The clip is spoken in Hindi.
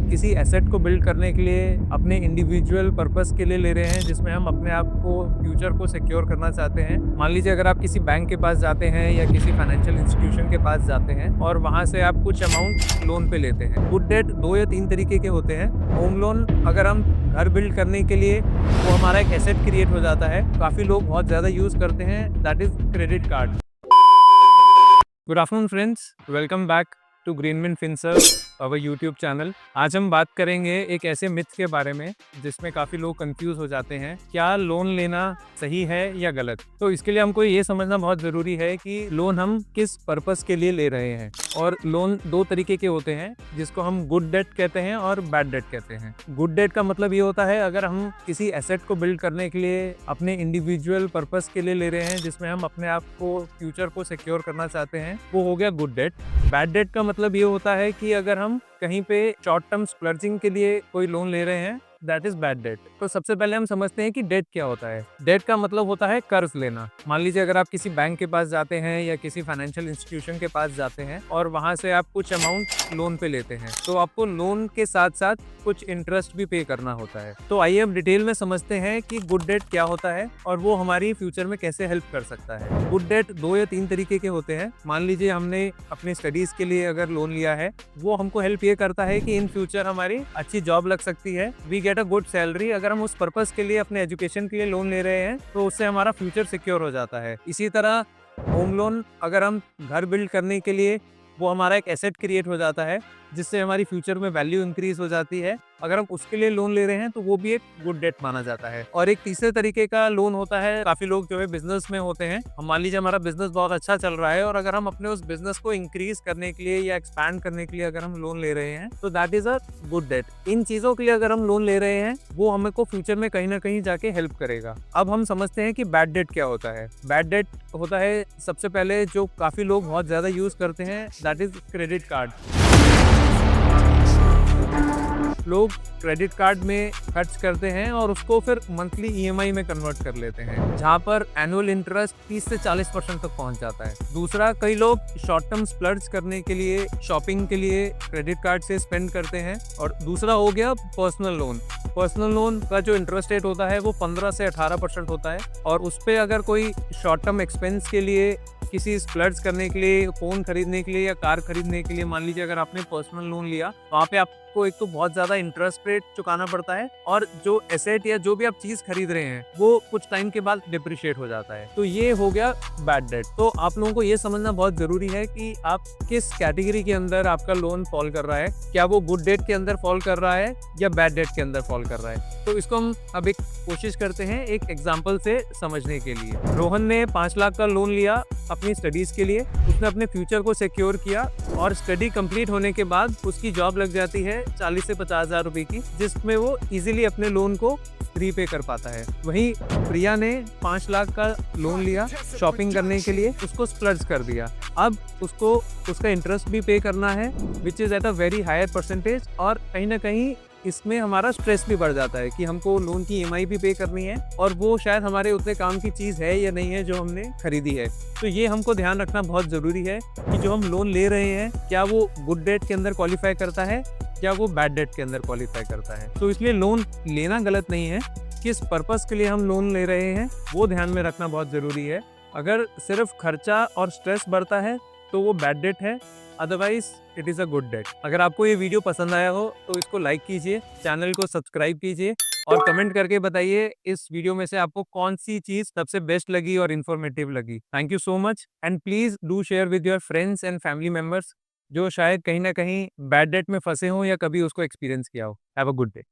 किसी एसेट को बिल्ड करने के लिए अपने इंडिविजुअल पर्पस के लिए ले रहे हैं, जिसमें हम अपने आप को फ्यूचर को सिक्योर करना चाहते हैं। मान लीजिए अगर आप किसी बैंक के पास जाते हैं या किसी फाइनेंशियल इंस्टीट्यूशन के पास जाते हैं और वहां से आप कुछ अमाउंट लोन पे लेते हैं। गुड डेट 2 या 3 तरीके के होते हैं। होम लोन अगर हम घर बिल्ड करने के लिए, वो हमारा एक एसेट क्रिएट हो जाता है। काफी लोग बहुत ज्यादा यूज करते हैं, that is credit card. Good afternoon friends, welcome back to Greenwin Finserv, our YouTube channel. आज हम बात करेंगे एक ऐसे मिथ के बारे में जिसमें काफ़ी लोग कंफ्यूज हो जाते हैं, क्या लोन लेना सही है या गलत। तो इसके लिए हमको ये समझना बहुत ज़रूरी है कि लोन हम किस पर्पस के लिए ले रहे हैं। और लोन 2 तरीके के होते हैं, जिसको हम गुड डेट कहते हैं और बैड डेट कहते हैं। गुड डेट का मतलब ये होता है अगर हम किसी एसेट को बिल्ड करने के लिए अपने इंडिविजुअल पर्पस के लिए ले रहे हैं, जिसमें हम अपने आप को फ्यूचर को सिक्योर करना चाहते हैं, वो हो गया गुड डेट। बैड डेट का मतलब ये होता है कि अगर हम कहीं पे शॉर्ट टर्म स्प्लर्जिंग के लिए कोई लोन ले रहे हैं, दैट इज बैड डेट। तो सबसे पहले हम समझते हैं कि डेट क्या होता है। डेट का मतलब होता है कर्ज लेना। मान लीजिए अगर आप किसी बैंक के पास जाते हैं या किसी फाइनेंशियल इंस्टीट्यूशन के पास जाते हैं और वहां से आप कुछ अमाउंट लोन पे लेते हैं, तो आपको लोन के साथ साथ कुछ इंटरेस्ट भी पे करना होता है। तो आइए हम डिटेल में समझते हैं कि गुड डेट क्या होता है और वो हमारी फ्यूचर में कैसे हेल्प कर सकता है। गुड डेट 2 या 3 तरीके के होते हैं। मान लीजिए हमने अपने स्टडीज के लिए अगर लोन लिया है, वो हमको हेल्प ये करता है कि इन फ्यूचर हमारी अच्छी जॉब लग सकती है, we get a good salary. अगर हम उस पर्पस के लिए अपने एजुकेशन के लिए लोन ले रहे हैं, तो उससे हमारा फ्यूचर सिक्योर हो जाता है। इसी तरह होम लोन अगर हम घर बिल्ड करने के लिए, वो हमारा एक एसेट क्रिएट हो जाता है, जिससे हमारी फ्यूचर में वैल्यू इंक्रीज हो जाती है। अगर हम उसके लिए लोन ले रहे हैं, तो वो भी एक गुड डेट माना जाता है। और एक तीसरे तरीके का लोन होता है, काफी लोग जो है बिजनेस में होते हैं। हम मान लीजिए हमारा बिजनेस बहुत अच्छा चल रहा है और अगर हम अपने उस बिजनेस को इंक्रीज करने के लिए या एक्सपैंड करने के लिए अगर हम लोन ले रहे हैं, तो that is a good date. इन चीजों के लिए अगर हम लोन ले रहे हैं, वो हमको फ्यूचर में कहीं ना कहीं जाके हेल्प करेगा। अब हम समझते हैं कि बैड डेट क्या होता है। बैड डेट होता है, सबसे पहले जो काफी लोग बहुत ज्यादा यूज करते हैं, दैट इज क्रेडिट कार्ड। लोग क्रेडिट कार्ड में खर्च करते हैं और उसको फिर मंथली ईएमआई में कन्वर्ट कर लेते हैं, जहां पर एनुअल इंटरेस्ट 30 से 40% तक पहुंच जाता है। दूसरा, कई लोग शॉर्ट टर्म स्प्लर्ज करने के लिए, शॉपिंग के लिए क्रेडिट कार्ड से स्पेंड करते हैं। और दूसरा हो गया पर्सनल लोन। पर्सनल लोन का जो इंटरेस्ट रेट होता है वो 15 से 18% होता है। और उस पर अगर कोई शॉर्ट टर्म एक्सपेंस के लिए, किसी स्प्लर्ज करने के लिए, फोन खरीदने के लिए या कार खरीदने के लिए, मान लीजिए अगर आपने पर्सनल लोन लिया, वहाँ पे आपको एक तो बहुत ज्यादा इंटरेस्ट रेट चुकाना पड़ता है, और जो एसेट या जो भी आप चीज खरीद रहे हैं वो कुछ टाइम के बाद डिप्रिशिएट हो जाता है। तो ये हो गया बैड डेट। तो आप लोगों को ये समझना बहुत जरूरी है कि आप किस कैटेगरी के अंदर आपका लोन फॉल कर रहा है। क्या वो गुड डेट के अंदर फॉल कर रहा है या बैड डेट के अंदर फॉल कर रहा है। तो इसको हम अब एक कोशिश करते हैं एक एग्जाम्पल से समझने के लिए। रोहन ने 5 लाख का लोन लिया अपनी स्टडीज के लिए। उसने अपने फ्यूचर को सिक्योर किया और स्टडी कंप्लीट होने के बाद उसकी जॉब लग जाती है 40 से 50 हजार रुपए की, जिसमें वो इजीली अपने लोन को रीपे कर पाता है। वहीं प्रिया ने 5 लाख का लोन लिया शॉपिंग करने के लिए, उसको स्प्लर्ज कर दिया। अब उसको उसका इंटरेस्ट भी पे करना है, which is at a very higher percentage. और कहीं ना कहीं इसमें हमारा स्ट्रेस भी बढ़ जाता है कि हमको लोन की ईएमआई भी पे करनी है और वो शायद हमारे उतने काम की चीज़ है या नहीं है जो हमने खरीदी है। तो ये हमको ध्यान रखना बहुत ज़रूरी है कि जो हम लोन ले रहे हैं, क्या वो गुड डेट के अंदर क्वालिफाई करता है, क्या वो बैड डेट के अंदर क्वालिफाई करता है। तो इसलिए लोन लेना गलत नहीं है, किस पर्पस के लिए हम लोन ले रहे हैं वो ध्यान में रखना बहुत ज़रूरी है। अगर सिर्फ खर्चा और स्ट्रेस बढ़ता है तो वो बैड डेट है, otherwise it is a good debt. अगर आपको ये वीडियो पसंद आया हो तो इसको लाइक कीजिए, चैनल को सब्सक्राइब कीजिए और कमेंट करके बताइए इस वीडियो में से आपको कौन सी चीज़ सबसे बेस्ट लगी और इन्फॉर्मेटिव लगी। Thank you so much and please do share with your friends and family members जो शायद कहीं ना कहीं बैड डेट में फंसे हों या कभी उसको एक्सपीरियंस किया हो। Have a good day.